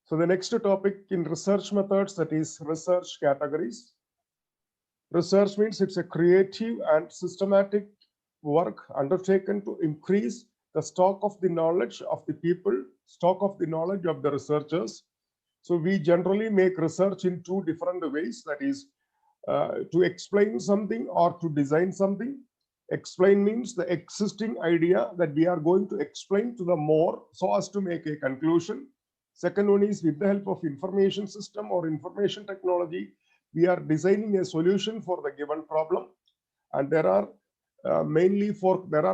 So the next topic in research methods, that is research categories. Research means it's a creative and systematic work undertaken to increase the stock of the knowledge of the people, stock of the knowledge of the researchers. So we generally make research in two different ways, that is to explain something or to design something. Explain means the existing idea that we are going to explain to the more so as to make a conclusion. Second one is with the help of information system or information technology, we are designing a solution for the given problem. And there are mainly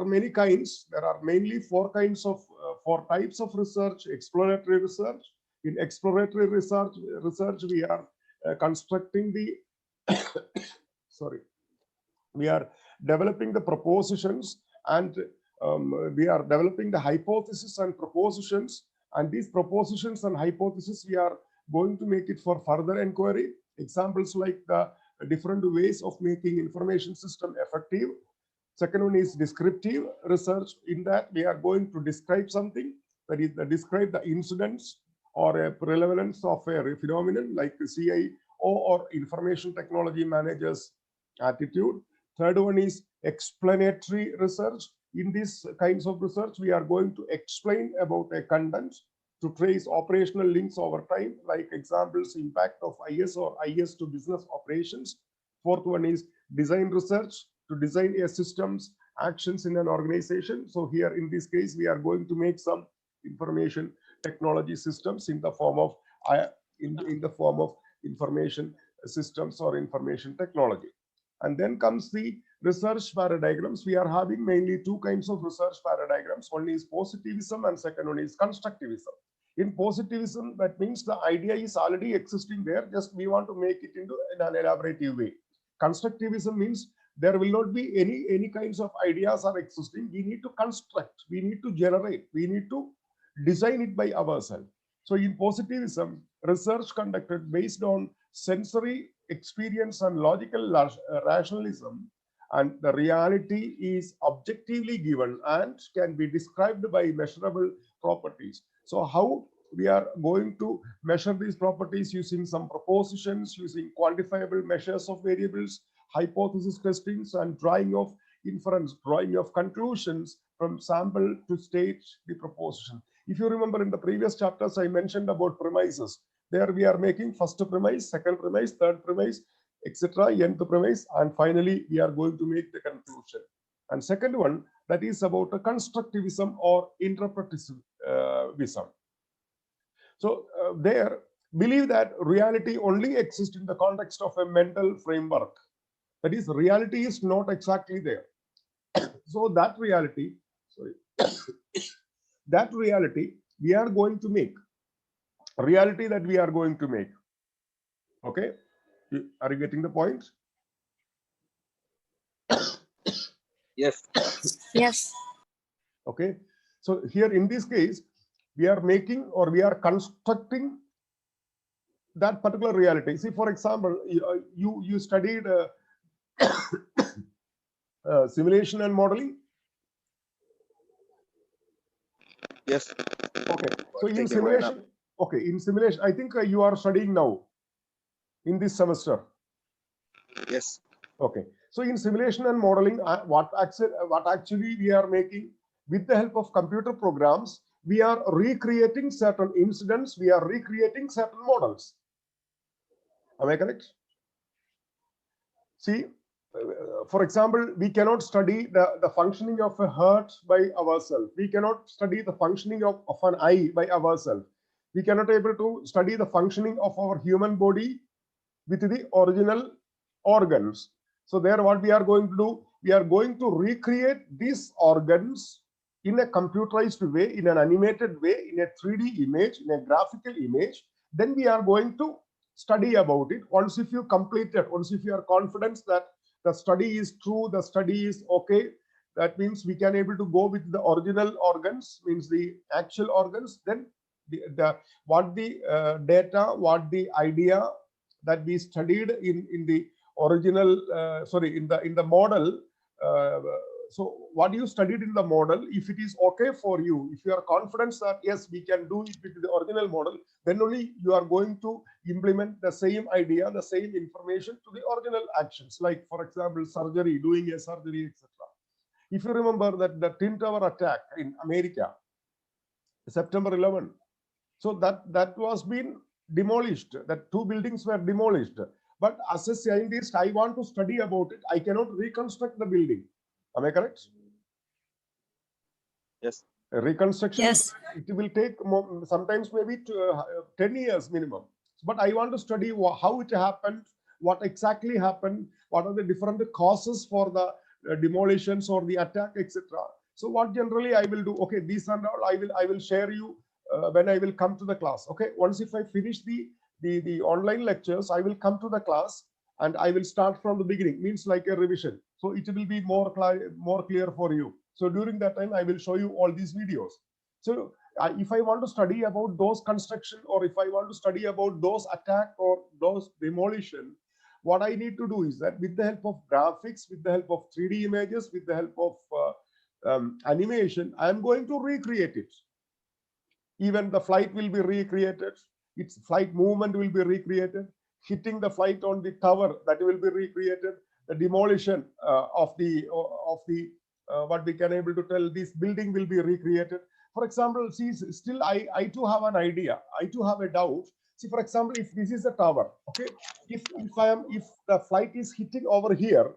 many kinds. There are mainly four types of research. Exploratory research. In exploratory research we are constructing the sorry, we are developing the propositions, and we are developing the hypothesis and propositions, and these propositions and hypotheses we are going to make it for further inquiry. Examples like the different ways of making information system effective. Second one is descriptive research. In that we are going to describe something, that is describe the incidents or a relevance of a phenomenon like CIO or information technology managers attitude. Third one is explanatory research. In these kinds of research, we are going to explain about a content to trace operational links over time, like examples, impact of IS or IS to business operations. Fourth one is design research, to design a systems actions in an organization. So here in this case, we are going to make some information technology systems in the form of information systems or information technology. And then comes the research paradigms. We are having mainly two kinds of research paradigms. One is positivism and second one is constructivism. In positivism, that means the idea is already existing there, just we want to make it into an elaborative way. Constructivism means there will not be any kinds of ideas are existing. We need to construct, we need to generate, we need to design it by ourselves. So in positivism, research conducted based on sensory experience and logical rationalism, and the reality is objectively given and can be described by measurable properties. So how we are going to measure these properties? Using some propositions, using quantifiable measures of variables, hypothesis testings, and drawing of inference, drawing of conclusions from sample to state the proposition. If you remember in the previous chapters, I mentioned about premises. There we are making first premise, second premise, third premise, etc., nth premise, and finally we are going to make the conclusion. And second one, that is about a constructivism or interpretivism. So there, believe that reality only exists in the context of a mental framework. That is, reality is not exactly there. So that reality, that reality we are going to make. Reality that we are going to make. Okay, are you getting the point? Yes. Yes. Okay, so here in this case, we are making or we are constructing that particular reality. See, for example, you studied simulation and modeling. Yes. Okay, so in simulation, I think you are studying now in this semester. Yes. Okay, so in simulation and modeling, what actually we are making with the help of computer programs, we are recreating certain incidents, we are recreating certain models. Am I correct? See, for example, we cannot study the functioning of a heart by ourselves. We cannot study the functioning of an eye by ourselves. We cannot able to study the functioning of our human body with the original organs. So there what we are going to do, we are going to recreate these organs in a computerized way, in an animated way, in a 3D image, in a graphical image. Then we are going to study about it. Once if you complete it, once if you are confident that the study is true, the study is okay, that means we can able to go with the original organs, means the actual organs. Then what the data, what the idea that we studied in the original in the model so what you studied in the model, if it is okay for you, if you are confident that yes, we can do it with the original model, then only you are going to implement the same idea, the same information to the original actions. Like for example, surgery, doing a surgery, etc. If you remember that the Twin Tower attack in America, September 11, so that was been demolished. That two buildings were demolished. But as a scientist, I want to study about it. I cannot reconstruct the building. Am I correct? Yes. Reconstruction, Yes. it will take sometimes maybe 10 years minimum. But I want to study how it happened, what exactly happened, what are the different causes for the demolitions or the attack, etc. So what generally I will do, okay, these and all I will share you when I will come to the class. Okay, once if I finish the online lectures, I will come to the class and I will start from the beginning, means like a revision. So it will be more clear for you. So during that time, I will show you all these videos. So if I want to study about those construction, or if I want to study about those attack or those demolition, what I need to do is that with the help of graphics, with the help of 3D images, with the help of animation, I am going to recreate it. Even the flight will be recreated. Its flight movement will be recreated. Hitting the flight on the tower, that will be recreated. The demolition of the what we can able to tell, this building will be recreated. For example, see, still I too have an idea. I too have a doubt. See, for example, if this is a tower, okay, if the flight is hitting over here,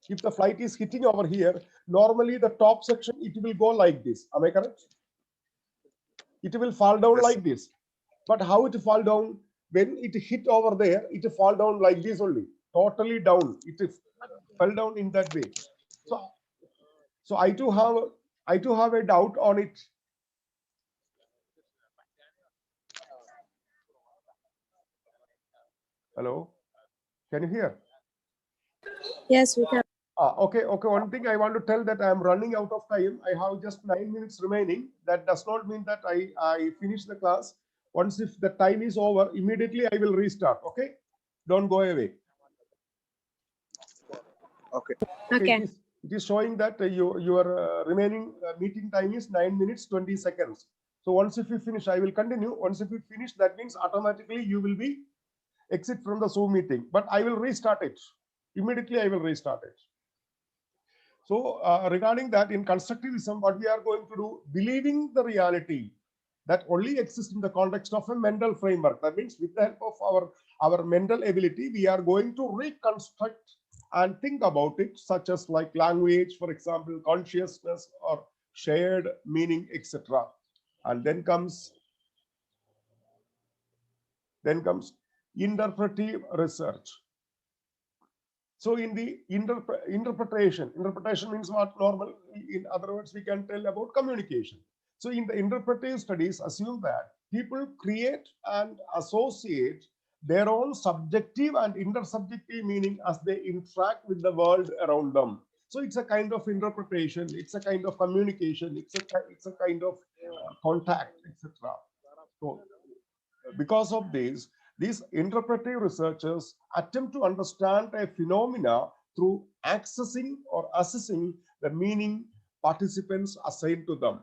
if the flight is hitting over here, normally the top section, it will go like this. Am I correct? It will fall down Yes. like this. But how it fall down? When it hit over there, it fall down like this only, totally down. It fell down in that way. So I too have a doubt on it. Hello, can you hear? Yes, we can. Okay. One thing I want to tell, that I am running out of time. I have just 9 minutes remaining. That does not mean that I finish the class. Once if the time is over, immediately I will restart. Okay, don't go away. Okay. Okay. It is showing that your remaining meeting time is 9 minutes 20 seconds. So once if you finish, I will continue. Once if you finish, that means automatically you will be exit from the Zoom meeting. But I will restart it immediately. I will restart it. So regarding that, in constructivism, what we are going to do, believing the reality that only exists in the context of a mental framework. That means with the help of our mental ability, we are going to reconstruct and think about it, such as like language, for example, consciousness or shared meaning, etc. And then comes interpretive research. So in the interpretation means what? Normal, in other words, we can tell about communication. So in the interpretive studies, assume that people create and associate their own subjective and intersubjective meaning as they interact with the world around them. So it's a kind of interpretation, it's a kind of communication, it's a kind of contact, etc. So because of this, these interpretive researchers attempt to understand a phenomena through accessing or assessing the meaning participants assign to them.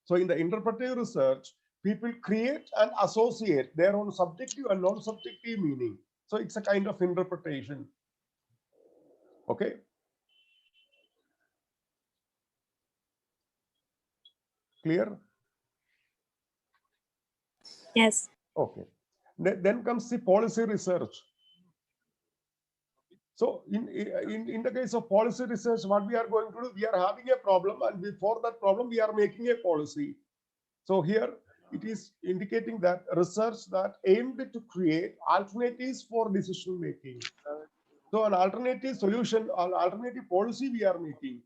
So in the interpretive research, people create and associate their own subjective and non-subjective meaning. So it's a kind of interpretation. Okay. Clear? Yes. Okay. Then comes the policy research. So in the case of policy research, what we are going to do, we are having a problem, and before that problem, we are making a policy. So here it is indicating that research that aimed to create alternatives for decision making. So an alternative solution, an alternative policy we are making.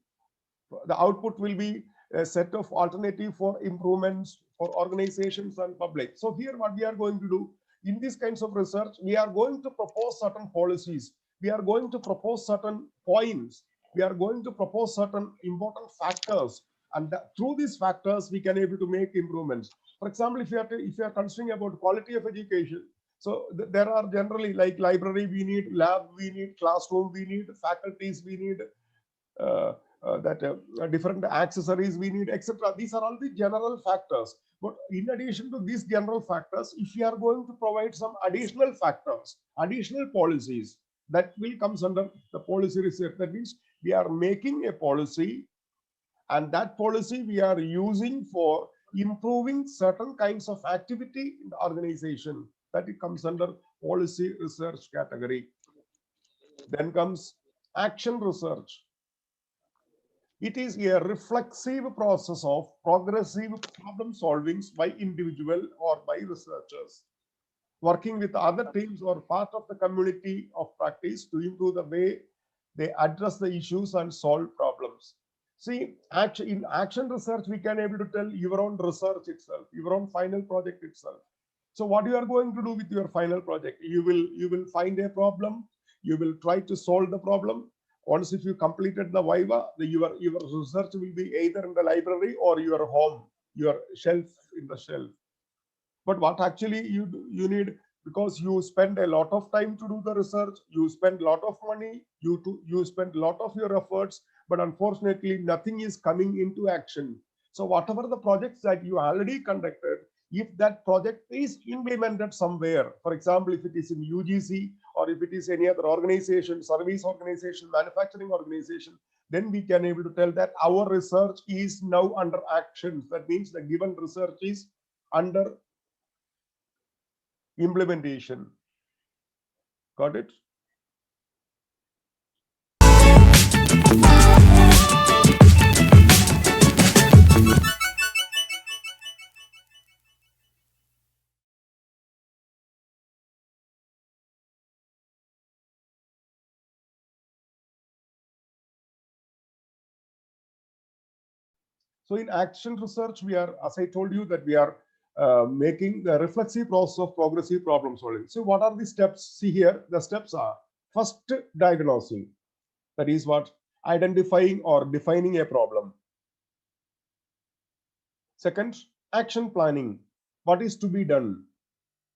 The output will be a set of alternative for improvements for organizations and public. So here what we are going to do in these kinds of research, we are going to propose certain policies. We are going to propose certain points. We are going to propose certain important factors. And through these factors, we can able to make improvements. For example, if you are considering about quality of education, so there are generally like library we need, lab we need, classroom we need, faculties we need, different accessories we need, etc. These are all the general factors. But in addition to these general factors, if we are going to provide some additional factors, additional policies, that will comes under the policy research. That means we are making a policy, and that policy we are using for improving certain kinds of activity in the organization. That it comes under policy research category. Then comes action research. It is a reflexive process of progressive problem solving by individual or by researchers, working with other teams or part of the community of practice to improve the way they address the issues and solve problems. See, in action research, we can able to tell your own research itself, your own final project itself. So what you are going to do with your final project, you will find a problem, you will try to solve the problem. Once if you completed the Viva, your research will be either in the library or your home, your shelf in the shelf. But what actually you need, because you spend a lot of time to do the research, you spend a lot of money, you spend a lot of your efforts, but unfortunately nothing is coming into action. So whatever the projects that you already conducted, if that project is implemented somewhere, for example, if it is in UGC or if it is any other organization, service organization, manufacturing organization, then we can able to tell that our research is now under action. That means the given research is under implementation. Got it? So in action research, we are, as I told you, that we are making the reflexive process of progressive problem solving. So what are the steps? See here, the steps are: first, diagnosing. That is what? Identifying or defining a problem. Second, action planning. What is to be done?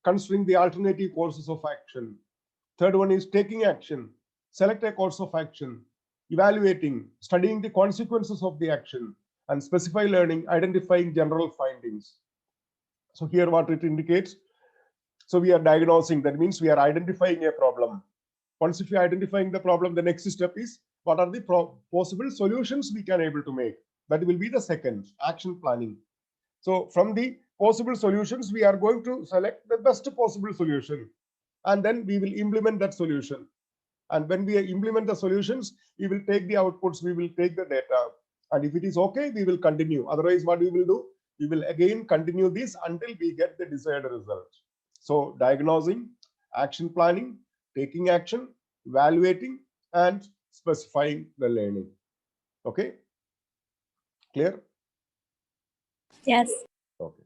Considering the alternative courses of action. Third one is taking action. Select a course of action. Evaluating, studying the consequences of the action. And specify learning, identifying general findings. So here what it indicates. So we are diagnosing. That means we are identifying a problem. Once if you are identifying the problem, the next step is what are the possible solutions we can able to make. That will be the second, action planning. So from the possible solutions, we are going to select the best possible solution, and then we will implement that solution. And when we implement the solutions, we will take the outputs, we will take the data, and if it is okay, we will continue. Otherwise, what we will do, we will again continue this until we get the desired result. So diagnosing, action planning, taking action, evaluating, and specifying the learning. Okay, clear? Yes. Okay.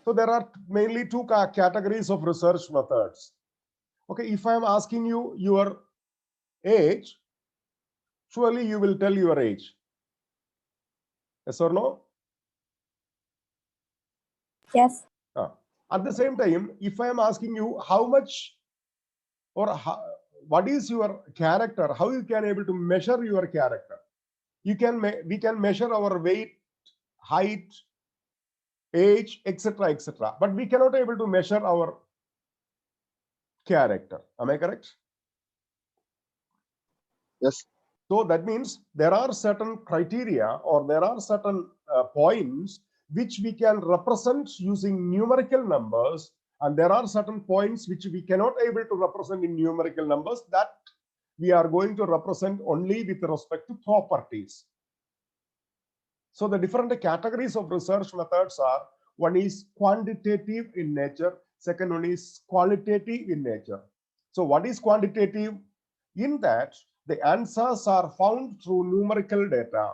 So there are mainly two categories of research methods. Okay, if I am asking you your age, surely you will tell your age. Yes or no? Yes. At the same time, if I am asking you how much or what is your character, how you can able to measure your character? We can measure our weight, height, age, etc., etc. But we cannot able to measure our character. Am I correct? Yes. So that means there are certain criteria or there are certain points which we can represent using numerical numbers, and there are certain points which we cannot able to represent in numerical numbers, that we are going to represent only with respect to properties. So the different categories of research methods are: one is quantitative in nature, second one is qualitative in nature. So what is quantitative? In that the answers are found through numerical data.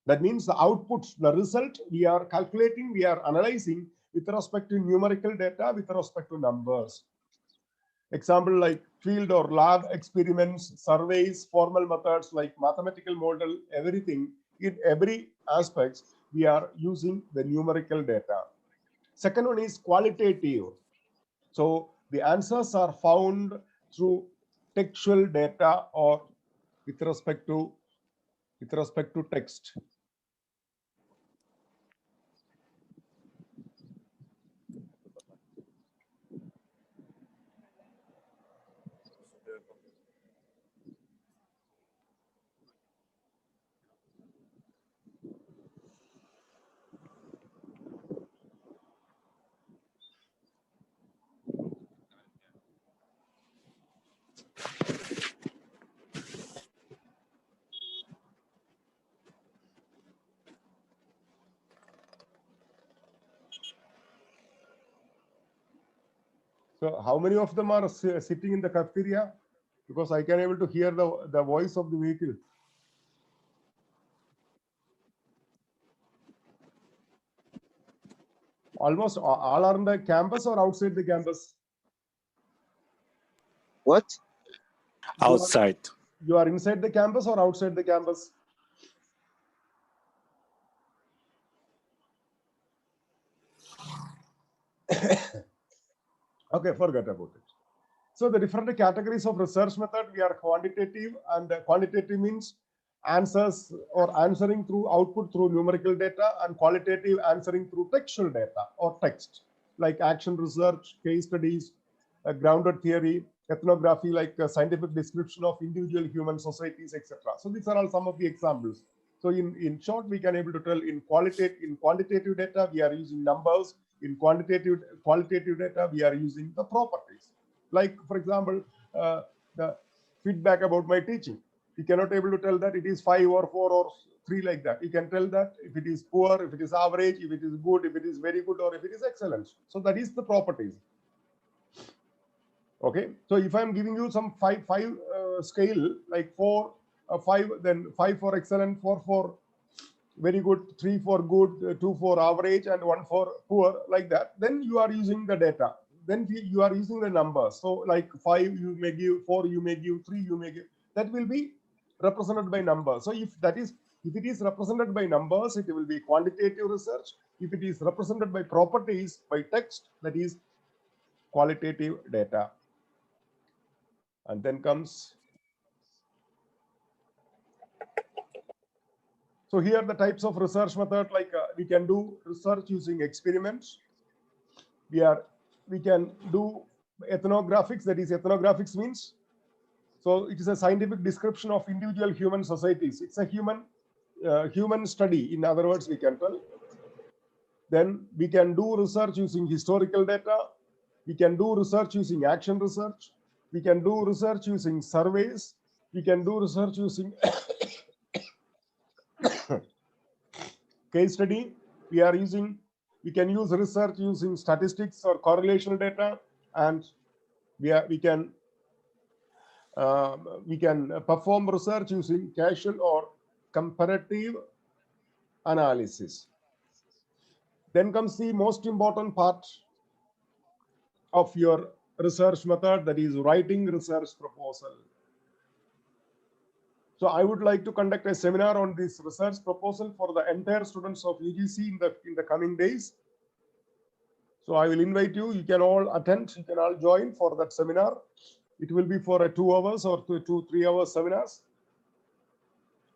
That means the outputs, the result we are calculating, we are analyzing with respect to numerical data, with respect to numbers. Example like field or lab experiments, surveys, formal methods like mathematical model, everything, in every aspect, we are using the numerical data. Second one is qualitative. So the answers are found through textual data or with respect to text. So how many of them are sitting in the cafeteria? Because I can able to hear the voice of the vehicle. Almost all are in the campus or outside the campus? What? Outside. You are inside the campus or outside the campus? Okay, forget about it. So the different categories of research method, we are quantitative, and quantitative means answers or answering through output through numerical data, and qualitative answering through textual data or text, like action research, case studies, grounded theory, ethnography, like scientific description of individual human societies, etc. So these are all some of the examples. So in short, we can able to tell in quantitative data, we are using numbers. In quantitative data, we are using the properties. Like, for example, the feedback about my teaching. You cannot able to tell that it is 5 or 4 or 3 like that. You can tell that if it is poor, if it is average, if it is good, if it is very good, or if it is excellent. So that is the properties. Okay. So if I'm giving you some five scale, like 4, 5, then 5 for excellent, 4 for very good, 3 for good, 2 for average, and 1 for poor, like that, then you are using the data. Then you are using the numbers. So like 5 you may give, 4 you may give, 3 you may give. That will be represented by numbers. So if it is represented by numbers, it will be quantitative research. If it is represented by properties, by text, that is qualitative data. And then comes, so here the types of research method, like we can do research using experiments. We can do ethnographics. That is, ethnographics means, so it is a scientific description of individual human societies. It's a human study, in other words, we can tell. Then we can do research using historical data. We can do research using action research. We can do research using surveys. We can do research using case study. We can use research using statistics or correlational data, and we can perform research using causal or comparative analysis. Then comes the most important part of your research method, that is writing research proposal. So I would like to conduct a seminar on this research proposal for the entire students of UGC in the coming days. So I will invite you. You can all attend. You can all join for that seminar. It will be for a 2 hours or 2-3 hours seminars.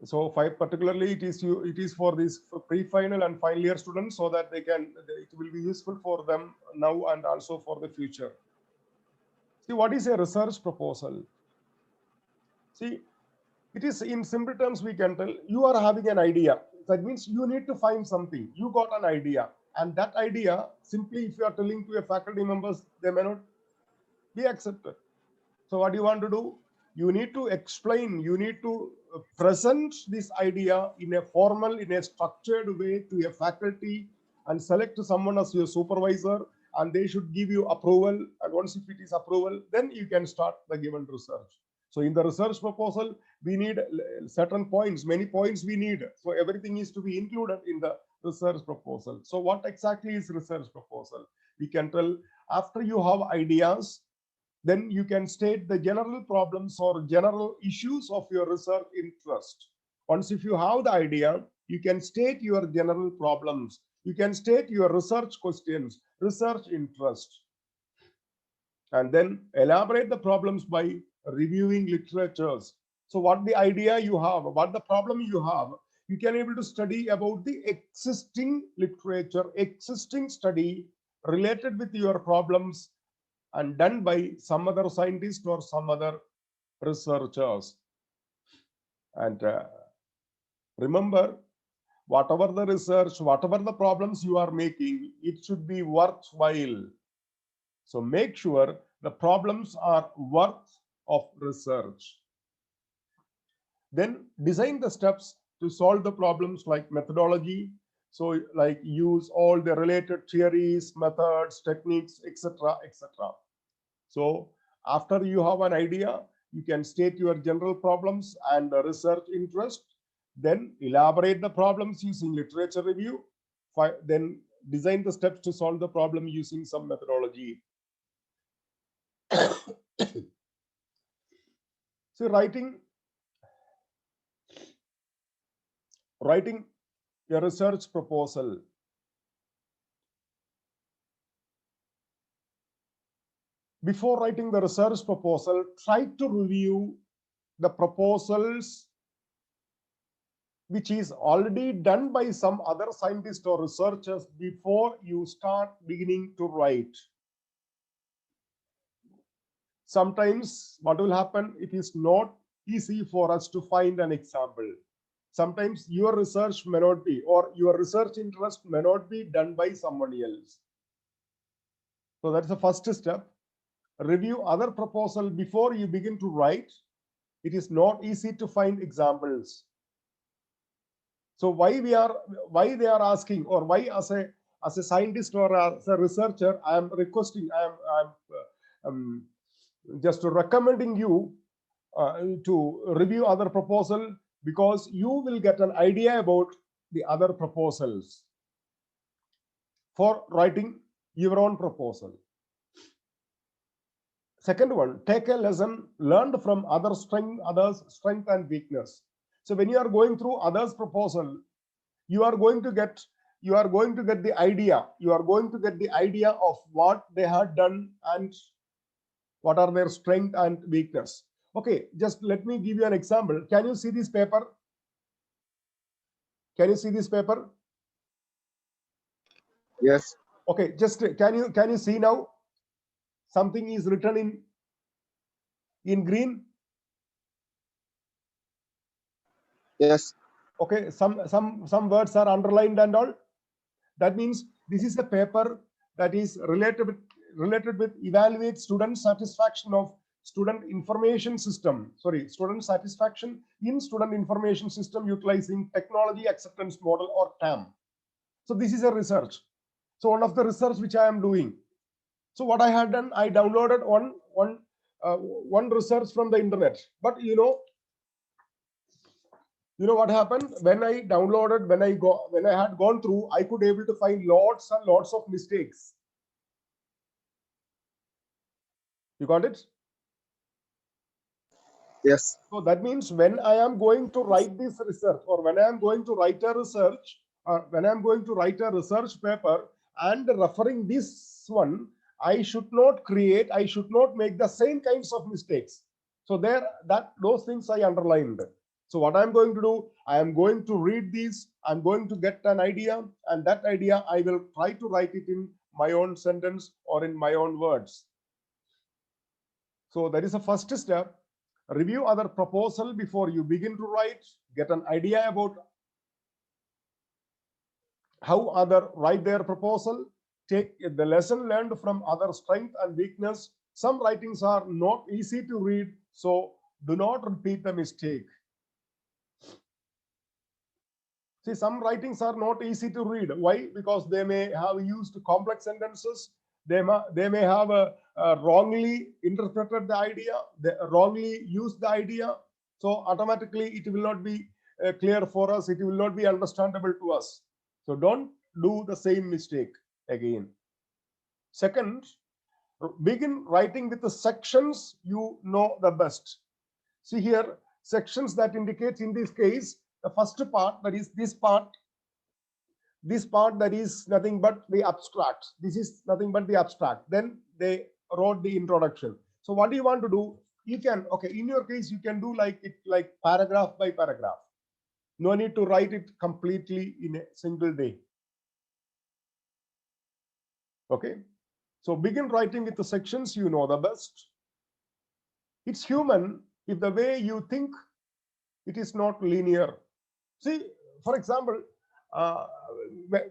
So particularly it is for these pre-final and final year students, so that it will be useful for them now and also for the future. See, what is a research proposal? See, it is, in simple terms, we can tell, you are having an idea. That means you need to find something. You got an idea, and that idea, simply if you are telling to your faculty members, they may not be accepted. So what do you want to do? You need to explain, you need to present this idea in a formal, in a structured way to a faculty, and select someone as your supervisor, and they should give you approval. And once if it is approval, then you can start the given research. So in the research proposal, we need certain points, many points we need. So everything is to be included in the research proposal. So what exactly is research proposal? We can tell, after you have ideas, then you can state the general problems or general issues of your research interest. Once if you have the idea, you can state your general problems. You can state your research questions, research interest, and then elaborate the problems by reviewing literatures. So what the idea you have, what the problem you have, you can able to study about the existing literature, existing study related with your problems and done by some other scientist or some other researchers. And remember, whatever the research, whatever the problems you are making, it should be worthwhile. So make sure the problems are worth of research. Then design the steps to solve the problems like methodology. So like use all the related theories, methods, techniques, etc., etc. So after you have an idea, you can state your general problems and the research interest, then elaborate the problems using literature review, then design the steps to solve the problem using some methodology. So writing a research proposal. Before writing the research proposal, try to review the proposals which is already done by some other scientists or researchers before you start beginning to write. Sometimes what will happen, it is not easy for us to find an example. Sometimes your research may not be, or your research interest may not be done by someone else. So that's the first step. Review other proposal before you begin to write. It is not easy to find examples. So why they are asking, or why as a scientist or as a researcher, I am requesting, I am just recommending you to review other proposal, because you will get an idea about the other proposals for writing your own proposal. Second one, take a lesson learned from others' strength and weakness. So when you are going through others' proposal, you are going to get the idea. You are going to get the idea of what they had done and what are their strength and weakness. Okay, just let me give you an example. Can you see this paper? Can you see this paper? Yes. Okay, just can you see now? Something is written in green. Yes. Okay, some words are underlined and all. That means this is a paper that is related with evaluate student satisfaction of student information system. Student satisfaction in student information system utilizing technology acceptance model, or TAM. So this is a research. So one of the research which I am doing. So what I had done, I downloaded one research from the internet. But you know what happened when I downloaded, when I had gone through, I could able to find lots and lots of mistakes. You got it? Yes. So that means when I am going to write this research, or when I am going to write a research, or when I am going to write a research paper and referring this one, I should not make the same kinds of mistakes. So those things I underlined. So what I'm going to do, I am going to read these, I'm going to get an idea, and that idea I will try to write it in my own sentence or in my own words. So that is the first step. Review other proposal before you begin to write. Get an idea about how other write their proposal. Take the lesson learned from other strength and weakness. Some writings are not easy to read, so do not repeat the mistake. See, some writings are not easy to read. Why? Because they may have used complex sentences. They may have wrongly interpreted the idea, they wrongly used the idea. So automatically it will not be clear for us. It will not be understandable to us. So don't do the same mistake again. Second, begin writing with the sections you know the best. See here, sections that indicates in this case, the first part, that is this part that is nothing but the abstract. This is nothing but the abstract. Then they wrote the introduction. So what do you want to do? you can, okay, in your case, you can do like it, like paragraph by paragraph. No need to write it completely in a single day. Okay. So begin writing with the sections you know the best. It's human if the way you think it is not linear. See, for example,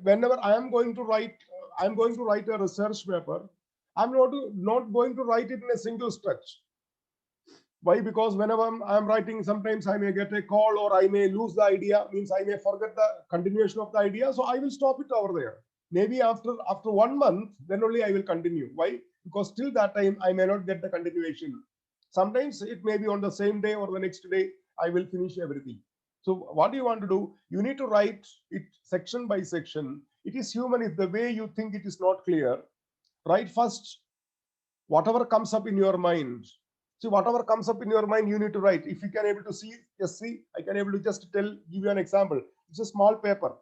whenever I am going to write, a research paper. I'm not going to write it in a single stretch. Why? Because whenever I'm writing, sometimes I may get a call or I may lose the idea, means I may forget the continuation of the idea. So I will stop it over there. Maybe after 1 month, then only I will continue. Why? Because till that time, I may not get the continuation. Sometimes it may be on the same day or the next day, I will finish everything. So what you want to do, you need to write it section by section. It is human if the way you think it is not clear. Write first whatever comes up in your mind. See, whatever comes up in your mind, you need to write. If you can able to see, just see. I can able to just give you an example. It's a small paper.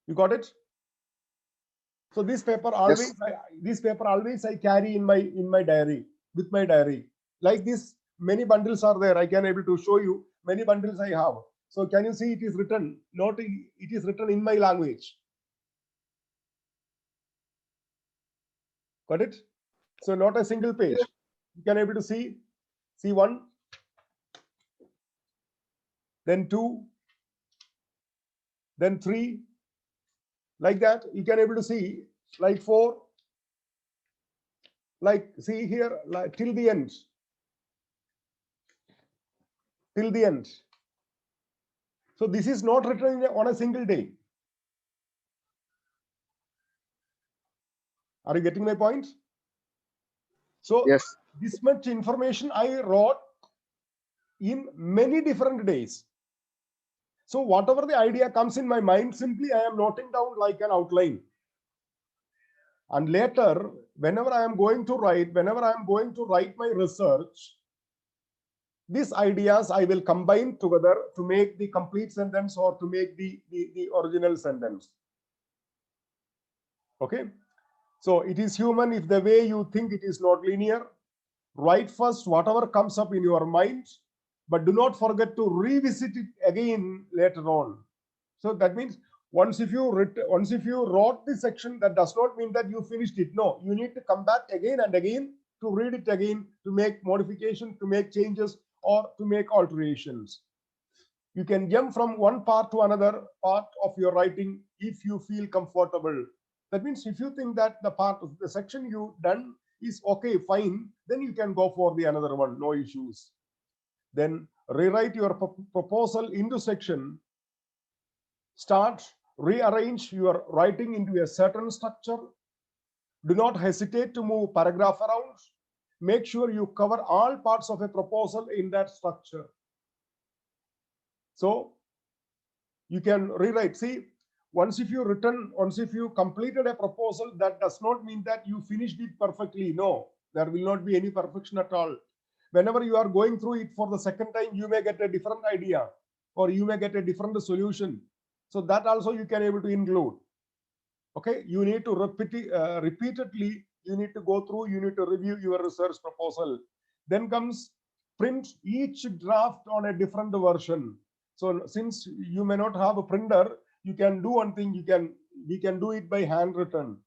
You got it? So this paper always, I carry in my diary, with my diary. Like this, many bundles are there. I can able to show you many bundles I have. So can you see it is written? It is written in my language. Got it? So not a single page. You can able to see one, then 2, then 3, like that. You can able to see like 4, like see here, like till the end. Till the end. So this is not written on a single day. Are you getting my point? So Yes. this much information I wrote in many different days. So whatever the idea comes in my mind, simply I am noting down like an outline. And later, whenever I am going to write my research, these ideas I will combine together to make the complete sentence or to make the original sentence. Okay. So it is human if the way you think it is not linear. Write first whatever comes up in your mind, but do not forget to revisit it again later on. So that means once if you wrote this section, that does not mean that you finished it. No, you need to come back again and again to read it again, to make modification, to make changes, or to make alterations. You can jump from one part to another part of your writing if you feel comfortable. That means if you think that the section you done is okay, fine, then you can go for the another one, no issues. Then rewrite your proposal into section. Rearrange your writing into a certain structure. Do not hesitate to move paragraph around. Make sure you cover all parts of a proposal in that structure. So you can rewrite. See, once if you completed a proposal, that does not mean that you finished it perfectly. No, there will not be any perfection at all. Whenever you are going through it for the second time, you may get a different idea or you may get a different solution. So that also you can able to include. Okay, you need to repeatedly, you need to go through, you need to review your research proposal. Then comes print each draft on a different version. So since you may not have a printer, you can do one thing, we can do it by handwritten.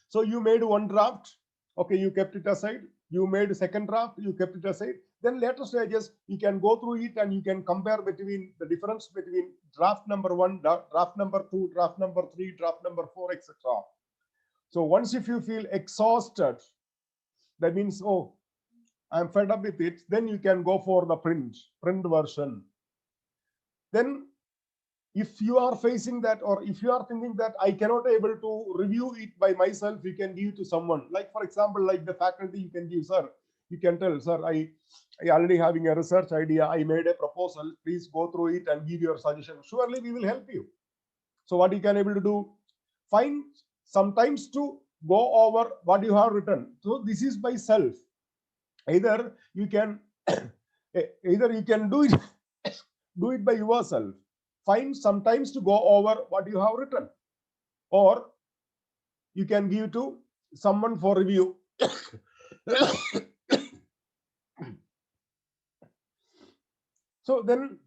So you made one draft, okay, you kept it aside. You made a second draft, you kept it aside. Then later stages, you can go through it and you can compare between the difference between draft number 1, draft number 2, draft number 3, draft number 4, etc. So once if you feel exhausted, that means, oh, I'm fed up with it, then you can go for the print version. Then if you are facing that, or if you are thinking that I cannot able to review it by myself, you can give to someone. Like for example, like the faculty, you can give, sir, you can tell, sir, I already having a research idea, I made a proposal, please go through it and give your suggestion. Surely we will help you. So what you can able to do, find sometimes to go over what you have written. So this is by self. Either you can do it by yourself. Find sometimes to go over what you have written, or you can give to someone for review. So then,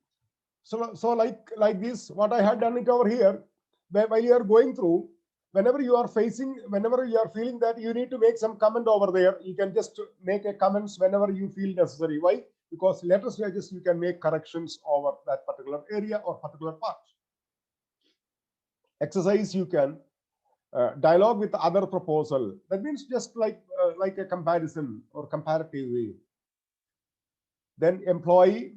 so like this, what I had done it over here, while you are going through, whenever you are feeling that you need to make some comment over there, you can just make a comments whenever you feel necessary. Why? Because later stages you can make corrections over that particular area or particular part. Exercise, you can dialogue with other proposal. That means just like a comparison or comparative way. Then employee,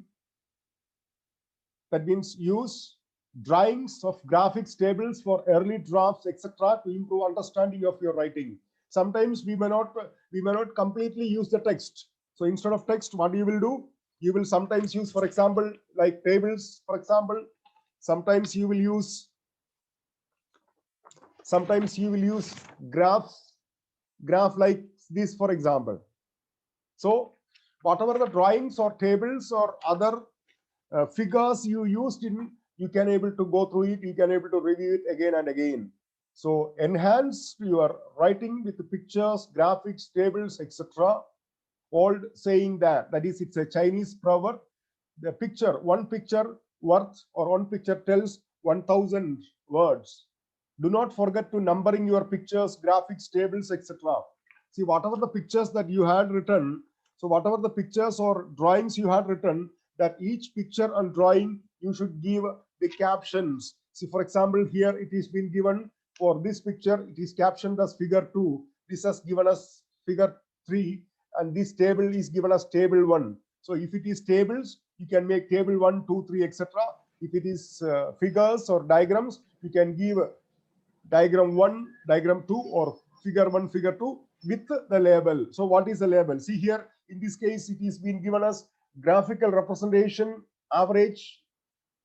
that means use drawings of graphics tables for early drafts, etc., to improve understanding of your writing. Sometimes we may not completely use the text. So instead of text, what you will do, you will sometimes use, for example, like tables, for example. Sometimes you will use graph like this, for example. So whatever the drawings or tables or other figures you used in, you can able to go through it, you can able to review it again and again. So enhance your writing with the pictures, graphics, tables, etc. Old saying that is, it's a Chinese proverb. The picture, one picture worth, or one picture tells 1,000 words. Do not forget to numbering your pictures, graphics, tables, etc. See, whatever the pictures that you had written, so whatever the pictures or drawings you had written, that each picture and drawing you should give the captions. See, for example, here it is been given for this picture, it is captioned as figure 2. This has given us figure 3, and this table is given as table 1. So if it is tables, you can make table 1, 2, 3, etc. If it is figures or diagrams, you can give diagram 1, diagram 2, or figure 1, figure 2 with the label. So what is the label? See here, in this case, it is been given as graphical representation, average,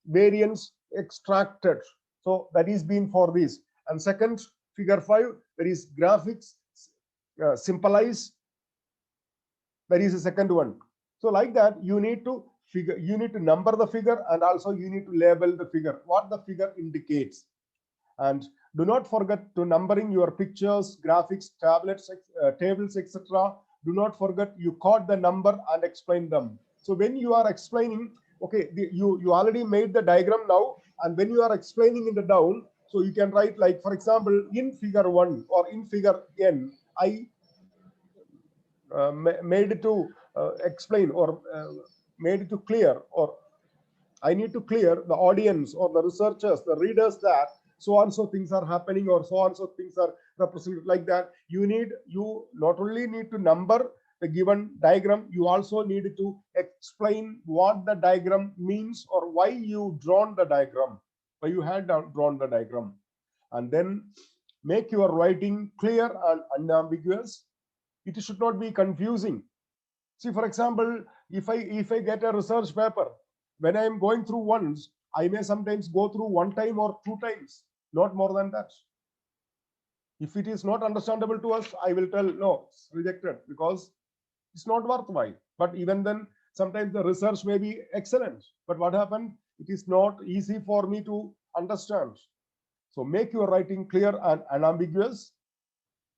variance, extracted. So that is been for this. And second, figure 5, there is graphics, symbolize. That is the second one. So like that, you need to number the figure, and also you need to label the figure, what the figure indicates. And do not forget to numbering your pictures, graphics, tablets, tables, etc. Do not forget you caught the number and explain them. So when you are explaining, okay, you already made the diagram now, and when you are explaining in the down, so you can write, like, for example, in figure 1 or in figure n, I made it to explain, or made it to clear, or I need to clear the audience or the researchers, the readers, that so and so things are happening, or so and so things are represented, like that. You not only need to number the given diagram, you also need to explain what the diagram means, or why you drawn the diagram, why you had drawn the diagram. And then make your writing clear and unambiguous. It should not be confusing. See, for example, if I get a research paper, when I am going through once, I may sometimes go through 1 time or 2 times, not more than that. If it is not understandable to us, I will tell no, it's rejected, because it's not worthwhile. But even then, sometimes the research may be excellent, but what happened? It is not easy for me to understand. So make your writing clear and unambiguous.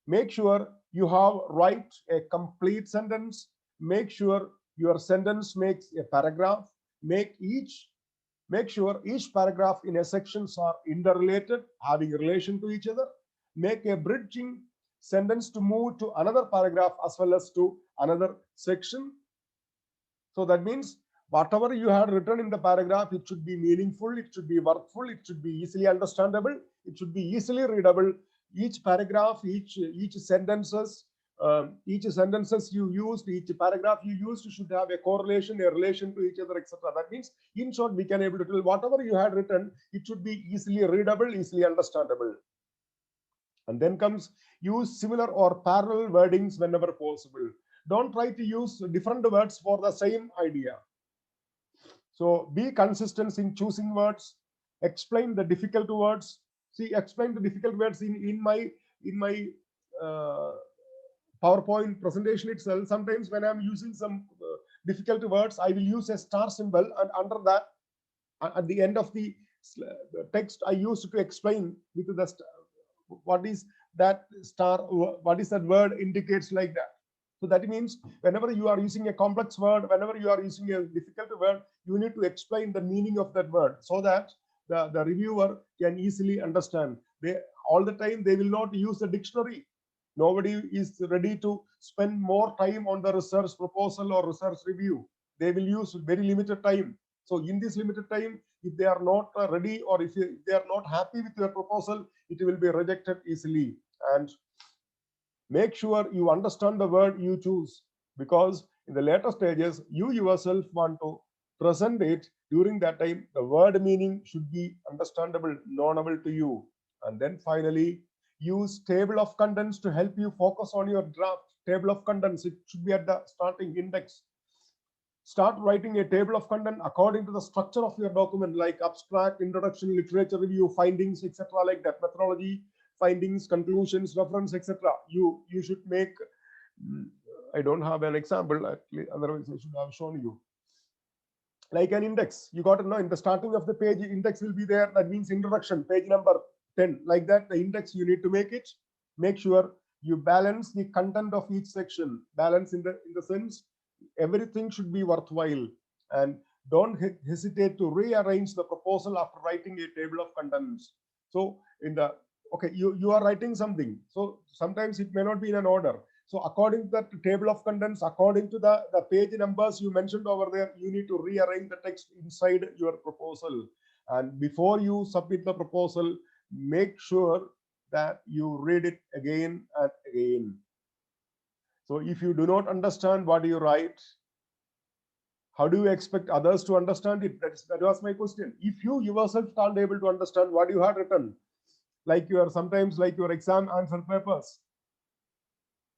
Make sure you write a complete sentence. Make sure your sentence makes a paragraph. Make sure each paragraph in a sections are interrelated, having relation to each other. Make a bridging sentence to move to another paragraph as well as to another section. So that means whatever you have written in the paragraph, it should be meaningful, it should be worthful, it should be easily understandable, it should be easily readable. Each paragraph, each sentences you used, each paragraph you used should have a correlation, a relation to each other, etc. That means, in short, we can able to tell whatever you had written, it should be easily readable, easily understandable. And then comes use similar or parallel wordings whenever possible. Don't try to use different words for the same idea. So be consistent in choosing words. Explain the difficult words. See, explain the difficult words in my PowerPoint presentation itself. Sometimes when I'm using some difficult words, I will use a star symbol, and under that, at the end of the text, I used to explain with the what is that star, what is that word indicates, like that. So that means whenever you are using a complex word, whenever you are using a difficult word, you need to explain the meaning of that word so that the reviewer can easily understand. They all the time they will not use the dictionary. Nobody is ready to spend more time on the research proposal or research review. They will use very limited time. So in this limited time, if they are not ready or if they are not happy with your proposal, it will be rejected easily. And make sure you understand the word you choose, because in the later stages you yourself want to present it. During that time the word meaning should be understandable, knowable to you. And then finally, use table of contents to help you focus on your draft. Table of contents, it should be at the starting index. Start writing a table of content according to the structure of your document, like abstract, introduction, literature review, findings, etc., like that. Methodology, findings, conclusions, reference, etc. You should make. I don't have an example, otherwise I should have shown you. Like an index, you got to know in the starting of the page, index will be there. That means introduction, page number 10, like that. The index you need to make it. Make sure you balance the content of each section. Balance in the sense everything should be worthwhile, and don't hesitate to rearrange the proposal after writing a table of contents. So in the okay, you are writing something, so sometimes it may not be in an order. So according to that table of contents, according to the page numbers you mentioned over there, you need to rearrange the text inside your proposal. And before you submit the proposal, make sure that you read it again and again. So if you do not understand what you write, how do you expect others to understand it? That was my question. If you yourself aren't able to understand what you had written, like sometimes like your exam answer papers.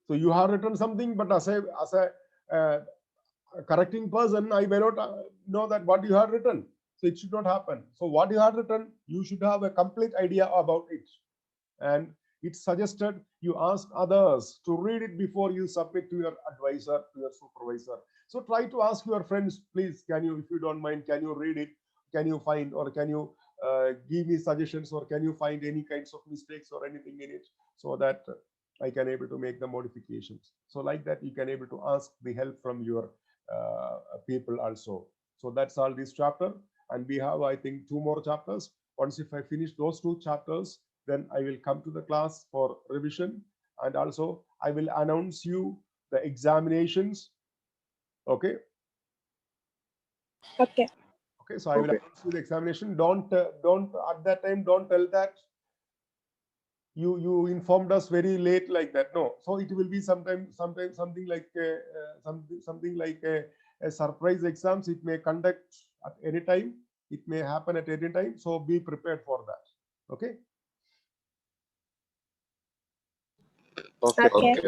So you have written something, but as a correcting person, I may not know that what you have written. So it should not happen. So what you have written, you should have a complete idea about it. And it's suggested you ask others to read it before you submit to your advisor, to your supervisor. So try to ask your friends, please, can you, if you don't mind, can you read it? Can you find, or can you give me suggestions, or can you find any kinds of mistakes or anything in it, so that I can able to make the modifications. So like that, you can able to ask the help from your people also. So that's all this chapter. And we have, I think, 2 more chapters. Once if I finish those 2 chapters, then I will come to the class for revision, and also I will announce you the examinations. Okay. Okay. Okay. So I will announce you the examination. Don't at that time, don't tell that you informed us very late like that. No. So it will be sometimes something like something like a surprise exams. It may conduct at any time. It may happen at any time. So be prepared for that. Okay. Okay. Okay.